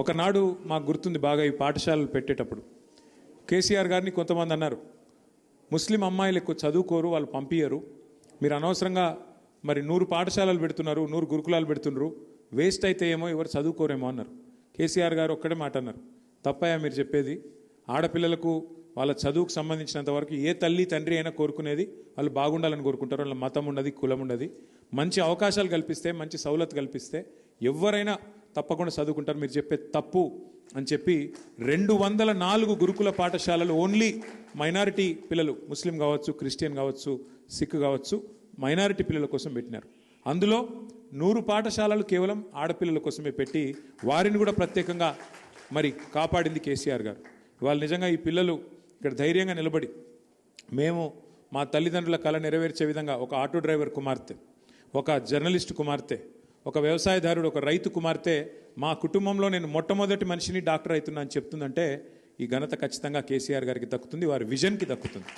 ఒకనాడు మాకు గుర్తుంది బాగా ఈ పాఠశాలలు పెట్టేటప్పుడు కేసీఆర్ గారిని కొంతమంది అన్నారు, ముస్లిం అమ్మాయిలు ఎక్కువ చదువుకోరు, వాళ్ళు పంపించరు, మీరు అనవసరంగా మరి 100 పాఠశాలలు పెడుతున్నారు, 100 గురుకులాలు పెడుతున్నారు, వేస్ట్ అయితే ఏమో, ఎవరు చదువుకోరేమో అన్నారు. కేసీఆర్ గారు ఒక్కడే మాట అన్నారు, తప్పయ్యా మీరు చెప్పేది, ఆడపిల్లలకు వాళ్ళ చదువుకు సంబంధించినంత వరకు ఏ తల్లి తండ్రి అయినా కోరుకునేది వాళ్ళు బాగుండాలని కోరుకుంటారు. వాళ్ళ మతం ఉండదు, కులం ఉండదు. మంచి అవకాశాలు కల్పిస్తే, మంచి సౌలత్ కల్పిస్తే ఎవరైనా తప్పకుండా చదువుకుంటారు, మీరు చెప్పే తప్పు అని చెప్పి 204 గురుకుల పాఠశాలలు ఓన్లీ మైనారిటీ పిల్లలు, ముస్లిం కావచ్చు, క్రిస్టియన్ కావచ్చు, సిక్ కావచ్చు, మైనారిటీ పిల్లల కోసం పెట్టినారు. అందులో 100 పాఠశాలలు కేవలం ఆడపిల్లల కోసమే పెట్టి వారిని కూడా ప్రత్యేకంగా మరి కాపాడింది కేసీఆర్ గారు. వాళ్ళు నిజంగా ఈ పిల్లలు ఇక్కడ ధైర్యంగా నిలబడి మేము మా తల్లిదండ్రుల కళ నెరవేర్చే విధంగా ఒక ఆటో డ్రైవర్ కుమార్తె, ఒక జర్నలిస్ట్ కుమార్తె, ఒక వ్యవసాయదారుడు, ఒక రైతు కుమార్తె, మా కుటుంబంలో నేను మొట్టమొదటి మనిషిని డాక్టర్ అవుతున్నా అని చెప్తుందంటే ఈ ఘనత ఖచ్చితంగా కేసీఆర్ గారికి దక్కుతుంది, వారి విజన్కి దక్కుతుంది.